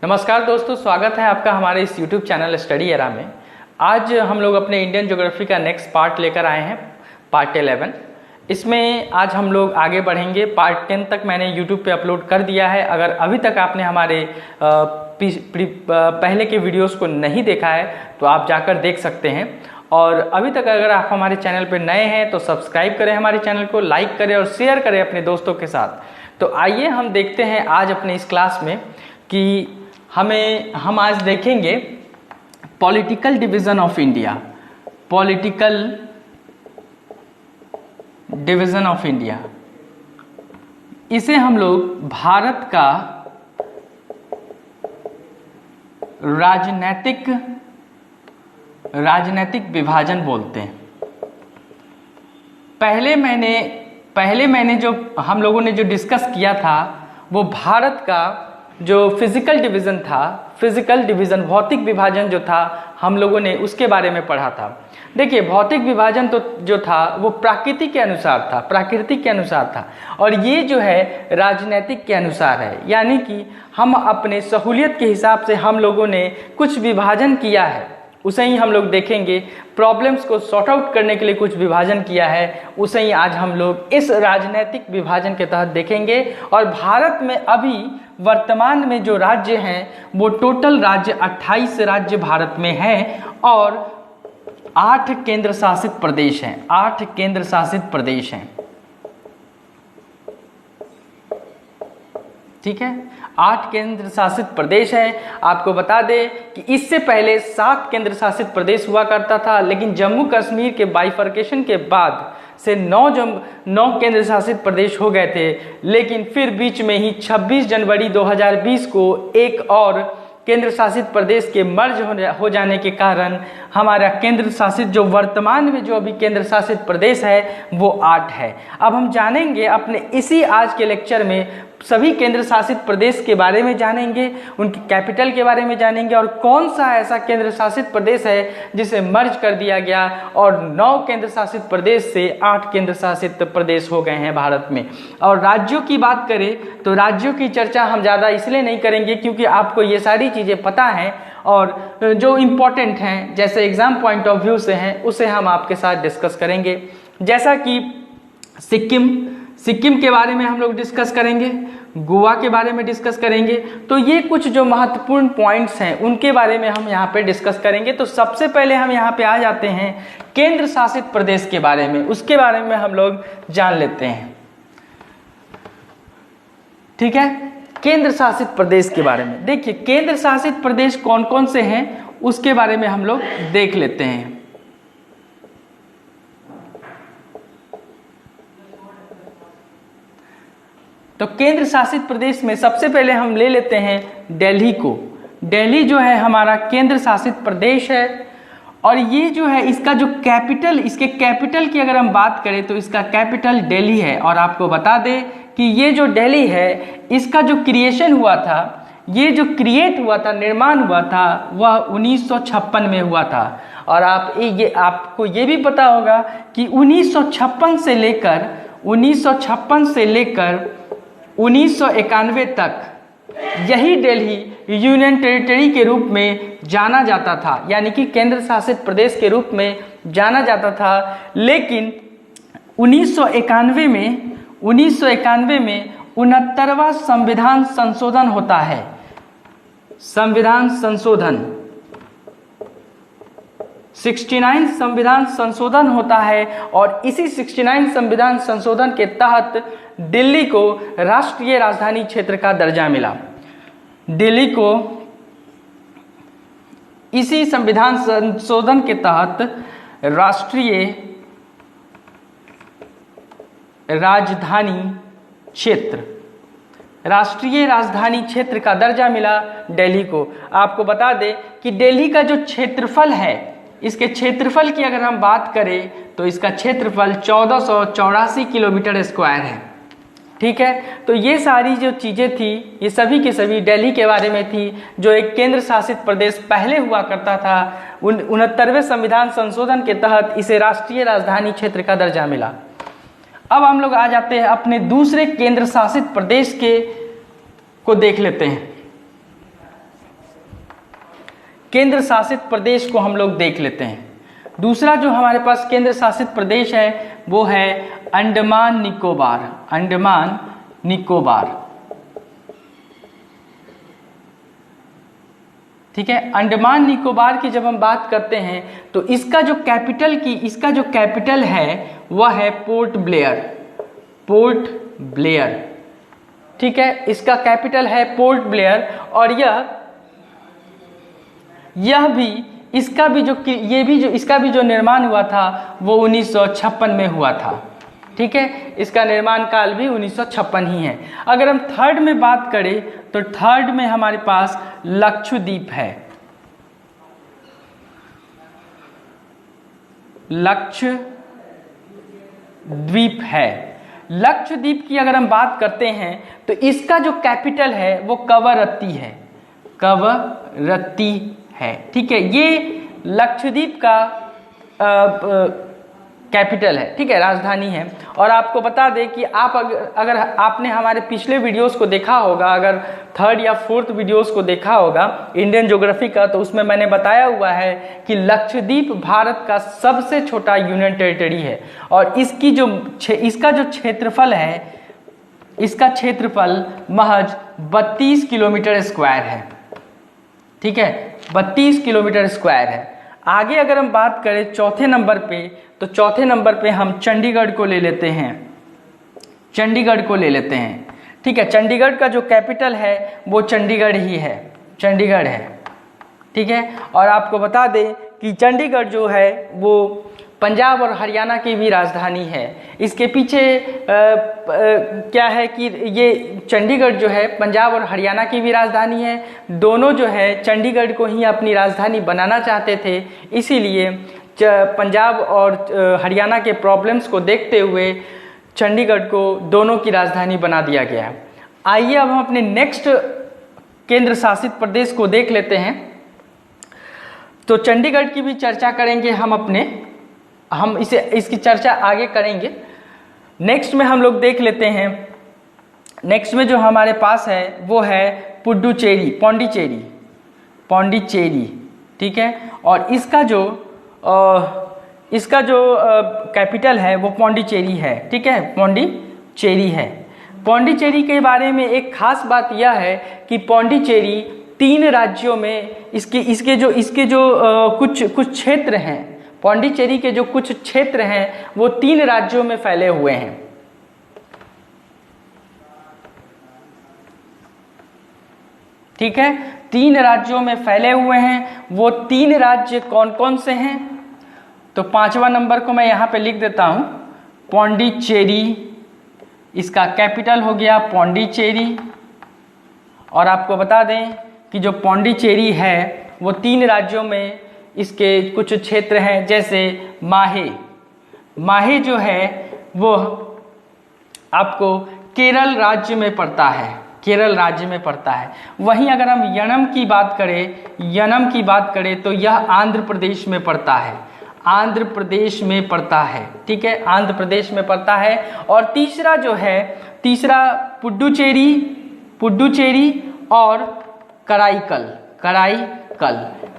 नमस्कार दोस्तों, स्वागत है आपका हमारे इस YouTube चैनल स्टडी एरा में। आज हम लोग अपने इंडियन ज्योग्राफी का नेक्स्ट पार्ट लेकर आए हैं, पार्ट 11। इसमें आज हम लोग आगे बढ़ेंगे। पार्ट 10 तक मैंने YouTube पे अपलोड कर दिया है। अगर अभी तक आपने हमारे पहले के वीडियोस को नहीं देखा है तो आप जाकर देख सकते हैं। और अभी तक अगर आप हमारे चैनल पर नए हैं तो सब्सक्राइब करें हमारे चैनल को, लाइक करें और शेयर करें अपने दोस्तों के साथ। तो आइए हम देखते हैं आज अपने इस क्लास में कि हम आज देखेंगे political division of India. Political division of India, इसे हम लोग भारत का राजनैतिक विभाजन बोलते हैं। पहले मैंने जो हम लोगों ने जो डिस्कस किया था वो भारत का जो फिजिकल डिवीज़न था, फिजिकल डिवीज़न भौतिक विभाजन जो था, हम लोगों ने उसके बारे में पढ़ा था। देखिए, भौतिक विभाजन तो जो था वो प्रकृति के अनुसार था और ये जो है राजनीतिक के अनुसार है। यानी कि हम अपने सहूलियत के हिसाब से हम लोगों ने कुछ विभाजन किया है, उसे ही हम लोग देखेंगे। प्रॉब्लम्स को सॉर्ट आउट करने के लिए कुछ विभाजन किया है, उसे ही आज हम लोग इस राजनीतिक विभाजन के तहत देखेंगे। और भारत में अभी वर्तमान में जो राज्य हैं वो टोटल राज्य 28 राज्य भारत में हैं और 8 केंद्र शासित प्रदेश हैं। 8 केंद्र शासित प्रदेश हैं, ठीक है। 8 केंद्र शासित प्रदेश हैं। आपको बता दें कि इससे पहले 7 केंद्र शासित प्रदेश हुआ करता था, लेकिन जम्मू कश्मीर के बाइफर्केशन के बाद से 9 केंद्र शासित प्रदेश हो गए थे। लेकिन फिर बीच में ही 26 जनवरी 2020 को एक और केंद्र शासित प्रदेश के मर्ज हो जाने के कारण हमारा केंद्र शासित जो वर्तमान में जो अभी केंद्र शासित प्रदेश है वो 8 है। अब हम जानेंगे अपने इसी आज के लेक्चर में सभी केंद्र शासित प्रदेश के बारे में जानेंगे, उनकी कैपिटल के बारे में जानेंगे और कौन सा ऐसा केंद्र शासित प्रदेश है जिसे मर्ज कर दिया गया और 9 केंद्र शासित प्रदेश से 8 केंद्र शासित प्रदेश हो गए हैं भारत में। और राज्यों की बात करें तो राज्यों की चर्चा हम ज़्यादा इसलिए नहीं करेंगे क्योंकि आपको ये सारी चीज़ें पता हैं और जो इम्पोर्टेंट हैं जैसे एग्ज़ाम पॉइंट ऑफ व्यू से हैं उसे हम आपके साथ डिस्कस करेंगे। जैसा कि सिक्किम के बारे में हम लोग डिस्कस करेंगे, गोवा के बारे में डिस्कस करेंगे। तो ये कुछ जो महत्वपूर्ण पॉइंट्स हैं उनके बारे में हम यहाँ पे डिस्कस करेंगे। तो सबसे पहले हम यहाँ पे आ जाते हैं केंद्र शासित प्रदेश के बारे में, उसके बारे में हम लोग जान लेते हैं, ठीक है। केंद्र शासित प्रदेश के बारे में देखिए, केंद्र शासित प्रदेश कौन कौन से हैं उसके बारे में हम लोग देख लेते हैं। तो केंद्र शासित प्रदेश में सबसे पहले हम ले लेते हैं दिल्ली को। दिल्ली जो है हमारा केंद्र शासित प्रदेश है और ये जो है इसका जो कैपिटल, इसके कैपिटल की अगर हम बात करें तो इसका कैपिटल दिल्ली है। और आपको बता दें कि ये जो दिल्ली है इसका जो क्रिएशन हुआ था, ये जो क्रिएट हुआ था, निर्माण हुआ था, वह 1956 में हुआ था। और आपको ये भी पता होगा कि 1956 से लेकर 1991 तक यही दिल्ली यूनियन टेरिटरी के रूप में जाना जाता था, यानी कि केंद्र शासित प्रदेश के रूप में जाना जाता था। लेकिन 1991 में 69वां संविधान संशोधन होता है। संविधान संशोधन 69 संविधान संशोधन होता है और इसी 69 संविधान संशोधन के तहत दिल्ली को राष्ट्रीय राजधानी क्षेत्र का दर्जा मिला। दिल्ली को इसी संविधान संशोधन के तहत राष्ट्रीय राजधानी क्षेत्र का दर्जा मिला दिल्ली को। आपको बता दें कि दिल्ली का जो क्षेत्रफल है, इसके क्षेत्रफल की अगर हम बात करें तो इसका क्षेत्रफल 1484 किलोमीटर स्क्वायर है, ठीक है। तो ये सारी जो चीज़ें थी ये सभी के सभी दिल्ली के बारे में थी, जो एक केंद्र शासित प्रदेश पहले हुआ करता था। 69वें संविधान संशोधन के तहत इसे राष्ट्रीय राजधानी क्षेत्र का दर्जा मिला। अब हम लोग आ जाते हैं अपने दूसरे केंद्र शासित प्रदेश को देख लेते हैं। केंद्र शासित प्रदेश को हम लोग देख लेते हैं। दूसरा जो हमारे पास केंद्र शासित प्रदेश है वो है अंडमान निकोबार। अंडमान निकोबार, ठीक है। अंडमान निकोबार की जब हम बात करते हैं तो इसका जो कैपिटल है वह है पोर्ट ब्लेयर। पोर्ट ब्लेयर, ठीक है, इसका कैपिटल है पोर्ट ब्लेयर। और इसका भी जो निर्माण हुआ था वो 1956 में हुआ था, ठीक है। इसका निर्माण काल भी 1956 ही है। अगर हम थर्ड में बात करें तो थर्ड में हमारे पास लक्षद्वीप है। लक्षद्वीप है। लक्षद्वीप की अगर हम बात करते हैं तो इसका जो कैपिटल है वो कवरत्ती है। कवरत्ती है, ठीक है। ये लक्षद्वीप का कैपिटल है, ठीक है, राजधानी है। और आपको बता दें कि अगर आपने हमारे पिछले वीडियोस को देखा होगा, अगर थर्ड या फोर्थ वीडियोस को देखा होगा इंडियन ज्योग्राफी का, तो उसमें मैंने बताया हुआ है कि लक्षद्वीप भारत का सबसे छोटा यूनियन टेरिटरी है। और इसका जो क्षेत्रफल है, इसका क्षेत्रफल महज 32 किलोमीटर स्क्वायर है, ठीक है, 32 किलोमीटर स्क्वायर है। आगे अगर हम बात करें चौथे नंबर पे, तो चौथे नंबर पे हम चंडीगढ़ को ले लेते हैं। चंडीगढ़ को ले लेते हैं, ठीक है। चंडीगढ़ का जो कैपिटल है वो चंडीगढ़ ही है, चंडीगढ़ है, ठीक है। और आपको बता दें कि चंडीगढ़ जो है वो पंजाब और हरियाणा की भी राजधानी है। इसके पीछे क्या है कि ये चंडीगढ़ जो है पंजाब और हरियाणा की भी राजधानी है। दोनों जो है चंडीगढ़ को ही अपनी राजधानी बनाना चाहते थे, इसीलिए पंजाब और हरियाणा के प्रॉब्लम्स को देखते हुए चंडीगढ़ को दोनों की राजधानी बना दिया गया है। आइए अब हम अपने नेक्स्ट केंद्र शासित प्रदेश को देख लेते हैं। तो चंडीगढ़ की भी चर्चा करेंगे हम इसकी चर्चा आगे करेंगे। नेक्स्ट में हम लोग देख लेते हैं, नेक्स्ट में जो हमारे पास है वो है पुडुचेरी, पौंडीचेरी, ठीक है। और इसका जो कैपिटल है वो पौंडीचेरी है, ठीक है, पौंडीचेरी है। पौंडीचेरी के बारे में एक खास बात यह है कि पौंडीचेरी 3 राज्यों में इसके जो कुछ क्षेत्र हैं, पौंडीचेरी के जो कुछ क्षेत्र हैं वो 3 राज्यों में फैले हुए हैं, ठीक है, 3 राज्यों में फैले हुए हैं। वो 3 राज्य कौन कौन से हैं? तो 5वां नंबर को मैं यहाँ पे लिख देता हूँ, पौंडीचेरी, इसका कैपिटल हो गया पौंडीचेरी। और आपको बता दें कि जो पौंडीचेरी है वो 3 राज्यों में इसके कुछ क्षेत्र हैं, जैसे माहे जो है वो आपको केरल राज्य में पड़ता है, केरल राज्य में पड़ता है। वहीं अगर हम यनम की बात करें तो यह आंध्र प्रदेश में पड़ता है, आंध्र प्रदेश में पड़ता है, ठीक है, आंध्र प्रदेश में पड़ता है। और तीसरा जो है, तीसरा पुडुचेरी और कराईकल,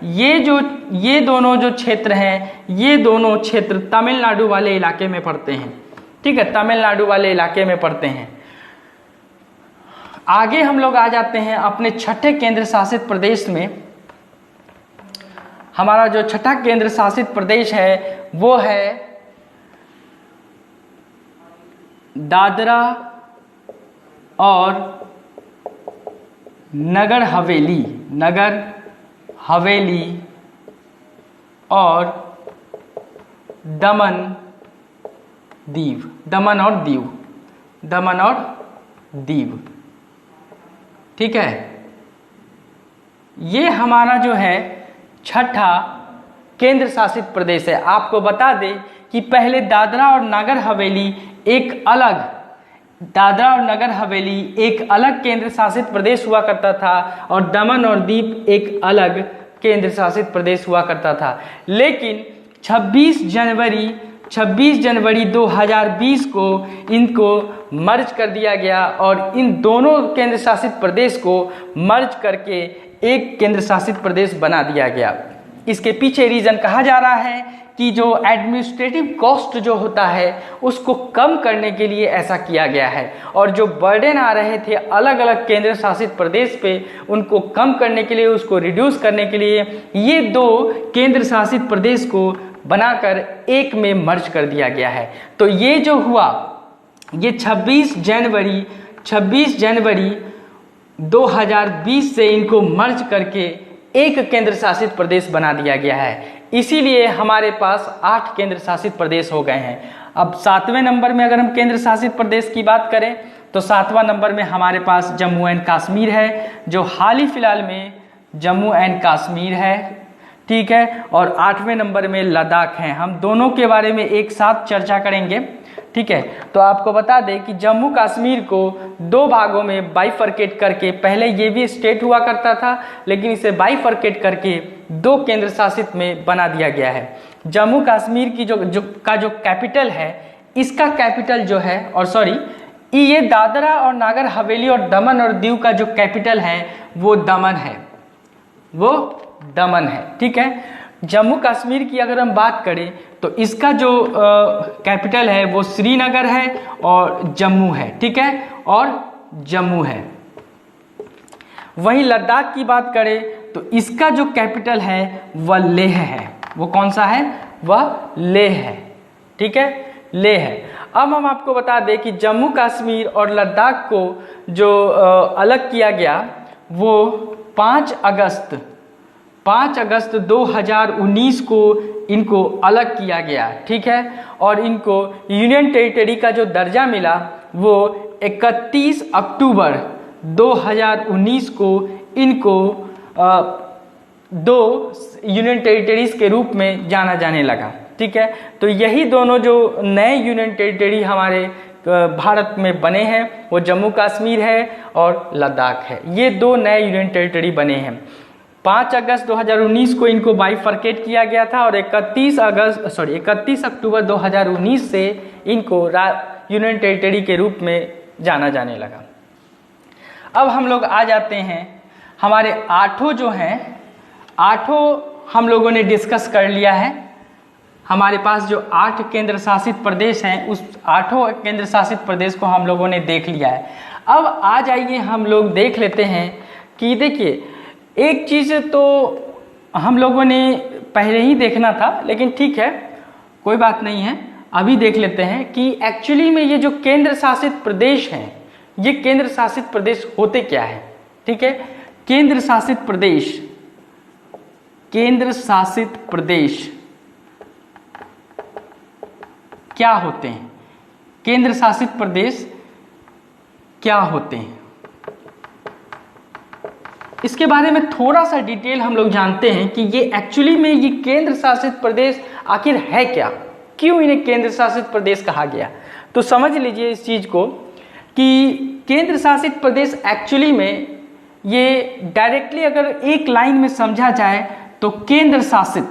ये दोनों जो क्षेत्र हैं, ये दोनों क्षेत्र तमिलनाडु वाले इलाके में पड़ते हैं, ठीक है, तमिलनाडु वाले इलाके में पड़ते हैं। आगे हम लोग आ जाते हैं अपने छठे केंद्र शासित प्रदेश में। हमारा जो छठा केंद्र शासित प्रदेश है वो है दादरा और नगर हवेली और दमन और दीव, ठीक है। ये हमारा जो है छठा केंद्र शासित प्रदेश है। आपको बता दें कि पहले दादरा और नगर हवेली एक अलग केंद्र शासित प्रदेश हुआ करता था और दमन और दीव एक अलग केंद्र शासित प्रदेश हुआ करता था। लेकिन 26 26 जनवरी 2020 को इनको मर्ज कर दिया गया और इन दोनों केंद्र शासित प्रदेश को मर्ज करके एक केंद्र शासित प्रदेश बना दिया गया। इसके पीछे रीज़न कहा जा रहा है कि जो एडमिनिस्ट्रेटिव कॉस्ट जो होता है उसको कम करने के लिए ऐसा किया गया है और जो बर्डन आ रहे थे अलग अलग केंद्र शासित प्रदेश पे उनको कम करने के लिए, उसको रिड्यूस करने के लिए ये दो केंद्र शासित प्रदेश को बनाकर एक में मर्ज कर दिया गया है। तो ये जो हुआ ये 26 जनवरी 2020 से इनको मर्ज करके एक केंद्र शासित प्रदेश बना दिया गया है। इसीलिए हमारे पास 8 केंद्र शासित प्रदेश हो गए हैं। अब 7वें नंबर में अगर हम केंद्र शासित प्रदेश की बात करें तो 7वां नंबर में हमारे पास जम्मू एंड कश्मीर है, जो हाल ही फिलहाल में जम्मू एंड कश्मीर है, ठीक है। और 8वें नंबर में लद्दाख है। हम दोनों के बारे में एक साथ चर्चा करेंगे, ठीक है। तो आपको बता दें कि जम्मू कश्मीर को 2 भागों में बाइफरकेट करके, पहले ये भी स्टेट हुआ करता था लेकिन इसे बाइफरकेट करके 2 केंद्र शासित में बना दिया गया है। जम्मू कश्मीर की जो कैपिटल है, इसका कैपिटल जो है ये दादरा और नागर हवेली और दमन और दीव का जो कैपिटल है वो दमन है, ठीक है। जम्मू कश्मीर की अगर हम बात करें तो इसका जो कैपिटल है वो श्रीनगर है और जम्मू है, ठीक है, और जम्मू है। वहीं लद्दाख की बात करें तो इसका जो कैपिटल है वह लेह है। वो कौन सा है? वह लेह है, ठीक है, लेह है। अब हम आपको बता दें कि जम्मू कश्मीर और लद्दाख को जो अलग किया गया वो 5 अगस्त 2019 को इनको अलग किया गया, ठीक है। और इनको यूनियन टेरिटरी का जो दर्जा मिला वो 31 अक्टूबर 2019 को इनको 2 यूनियन टेरिटरीज के रूप में जाना जाने लगा, ठीक है। तो यही दोनों जो नए यूनियन टेरिटरी हमारे भारत में बने हैं वो जम्मू कश्मीर है और लद्दाख है। ये 2 नए यूनियन टेरिटरी बने हैं। 5 अगस्त 2019 को इनको बाइफरकेट किया गया था और 31 अक्टूबर 2019 से इनको यूनियन टेरिटरी के रूप में जाना जाने लगा। अब हम लोग आ जाते हैं हमारे 8 हम लोगों ने डिस्कस कर लिया है। हमारे पास जो 8 केंद्र शासित प्रदेश हैं उस 8 केंद्र शासित प्रदेश को हम लोगों ने देख लिया है। अब आ जाइए हम लोग देख लेते हैं कि देखिए एक चीज़ तो हम लोगों ने पहले ही देखना था लेकिन ठीक है कोई बात नहीं है, अभी देख लेते हैं कि एक्चुअली में ये जो केंद्र शासित प्रदेश हैं ये केंद्र शासित प्रदेश होते क्या है, ठीक है। केंद्र शासित प्रदेश क्या होते हैं? केंद्र शासित प्रदेश क्या होते हैं इसके बारे में थोड़ा सा डिटेल हम लोग जानते हैं कि ये एक्चुअली में ये केंद्र शासित प्रदेश आखिर है क्या, क्यों इन्हें केंद्र शासित प्रदेश कहा गया। तो समझ लीजिए इस चीज़ को कि केंद्र शासित प्रदेश एक्चुअली में ये डायरेक्टली अगर एक लाइन में समझा जाए तो केंद्र शासित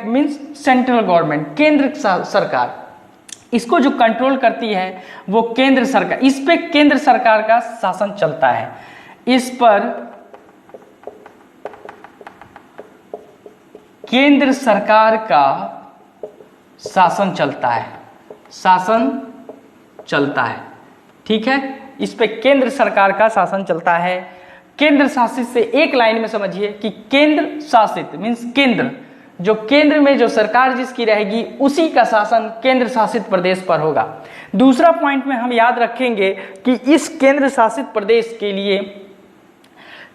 मीन्स सेंट्रल गवर्नमेंट, केंद्र सरकार इसको जो कंट्रोल करती है वो केंद्र सरकार, इस पे केंद्र सरकार का शासन चलता है, इस पर केंद्र सरकार का शासन चलता है, ठीक है। इस पे केंद्र सरकार का शासन चलता है। केंद्र शासित से एक लाइन में समझिए कि केंद्र शासित मीन्स केंद्र, जो केंद्र में जो सरकार जिसकी रहेगी उसी का शासन केंद्र शासित प्रदेश पर होगा। दूसरा पॉइंट में हम याद रखेंगे कि इस केंद्र शासित प्रदेश के लिए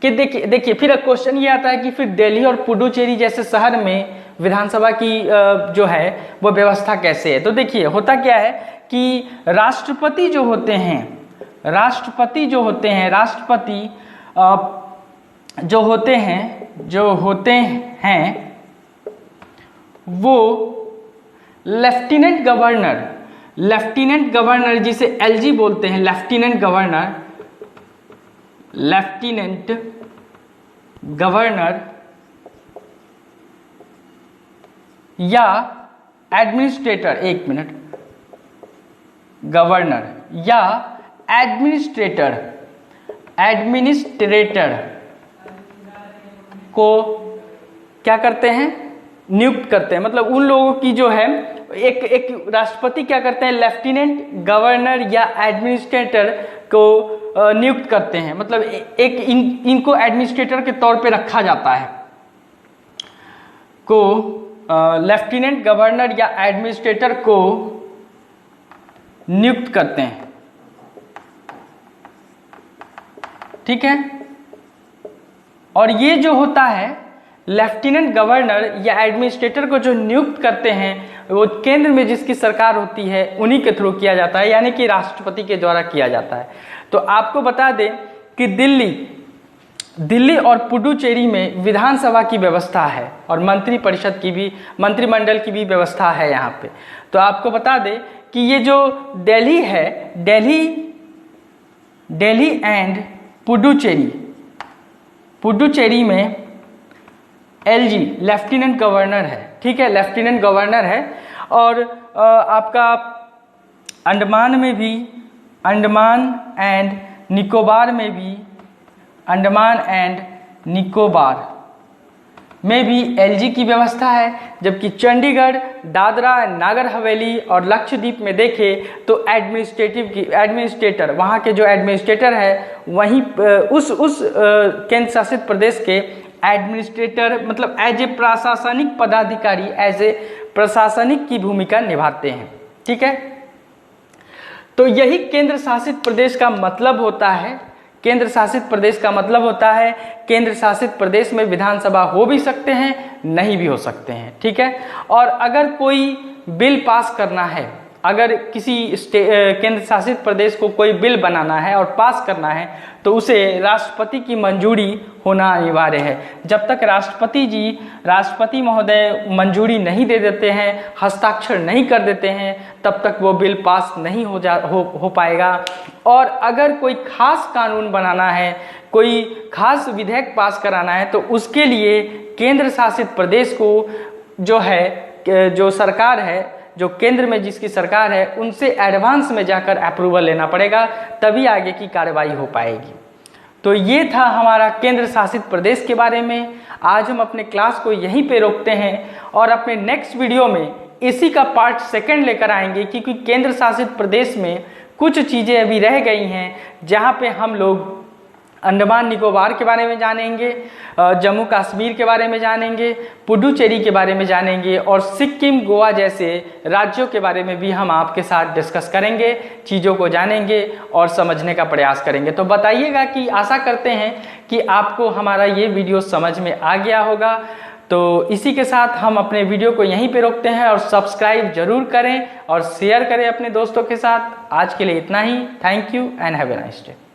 कि देखिए फिर क्वेश्चन ये आता है कि फिर दिल्ली और पुडुचेरी जैसे शहर में विधानसभा की जो है वो व्यवस्था कैसे है। तो देखिए होता क्या है कि राष्ट्रपति जो होते हैं वो लेफ्टिनेंट गवर्नर जिसे एलजी बोलते हैं, लेफ्टिनेंट गवर्नर या एडमिनिस्ट्रेटर, एक मिनट, गवर्नर या एडमिनिस्ट्रेटर को क्या करते हैं, नियुक्त करते हैं। मतलब उन लोगों की जो है एक राष्ट्रपति क्या करते हैं, लेफ्टिनेंट गवर्नर या एडमिनिस्ट्रेटर को नियुक्त करते हैं। मतलब इनको एडमिनिस्ट्रेटर के तौर पे रखा जाता है, को लेफ्टिनेंट गवर्नर या एडमिनिस्ट्रेटर को नियुक्त करते हैं, ठीक है। और ये जो होता है लेफ्टिनेंट गवर्नर या एडमिनिस्ट्रेटर को जो नियुक्त करते हैं वो केंद्र में जिसकी सरकार होती है उन्हीं के थ्रू किया जाता है, यानी कि राष्ट्रपति के द्वारा किया जाता है। तो आपको बता दें कि दिल्ली और पुडुचेरी में विधानसभा की व्यवस्था है और मंत्रिपरिषद की भी, मंत्रिमंडल की भी व्यवस्था है यहाँ पे। तो आपको बता दें कि ये जो दिल्ली है, दिल्ली एंड पुडुचेरी में एलजी लेफ्टिनेंट गवर्नर है, ठीक है, लेफ्टिनेंट गवर्नर है। और आपका अंडमान एंड निकोबार में भी एलजी की व्यवस्था है। जबकि चंडीगढ़, दादरा नागर हवेली और लक्षद्वीप में देखें तो एडमिनिस्ट्रेटर, वहाँ के जो एडमिनिस्ट्रेटर है वहीं उस केंद्र शासित प्रदेश के एडमिनिस्ट्रेटर मतलब एज ए प्रशासनिक पदाधिकारी, एज ए प्रशासनिक की भूमिका निभाते हैं, ठीक है। तो यही केंद्र शासित प्रदेश का मतलब होता है। केंद्र शासित प्रदेश का मतलब होता है केंद्र शासित प्रदेश में विधानसभा हो भी सकते हैं, नहीं भी हो सकते हैं, ठीक है। और अगर कोई बिल पास करना है, अगर किसी केंद्र शासित प्रदेश को कोई बिल बनाना है और पास करना है तो उसे राष्ट्रपति की मंजूरी होना अनिवार्य है। जब तक राष्ट्रपति महोदय मंजूरी नहीं दे देते हैं, हस्ताक्षर नहीं कर देते हैं, तब तक वो बिल पास नहीं हो पाएगा। और अगर कोई खास कानून बनाना है, कोई खास विधेयक पास कराना है तो उसके लिए केंद्र शासित प्रदेश को जो सरकार है, जो केंद्र में जिसकी सरकार है, उनसे एडवांस में जाकर अप्रूवल लेना पड़ेगा, तभी आगे की कार्रवाई हो पाएगी। तो ये था हमारा केंद्र शासित प्रदेश के बारे में। आज हम अपने क्लास को यहीं पे रोकते हैं और अपने नेक्स्ट वीडियो में इसी का पार्ट 2 लेकर आएंगे, क्योंकि केंद्र शासित प्रदेश में कुछ चीज़ें अभी रह गई हैं जहाँ पे हम लोग अंडमान निकोबार के बारे में जानेंगे, जम्मू कश्मीर के बारे में जानेंगे, पुडुचेरी के बारे में जानेंगे और सिक्किम, गोवा जैसे राज्यों के बारे में भी हम आपके साथ डिस्कस करेंगे, चीज़ों को जानेंगे और समझने का प्रयास करेंगे। तो बताइएगा कि आशा करते हैं कि आपको हमारा ये वीडियो समझ में आ गया होगा। तो इसी के साथ हम अपने वीडियो को यहीं पे रोकते हैं और सब्सक्राइब जरूर करें और शेयर करें अपने दोस्तों के साथ। आज के लिए इतना ही। Thank you and have a nice day.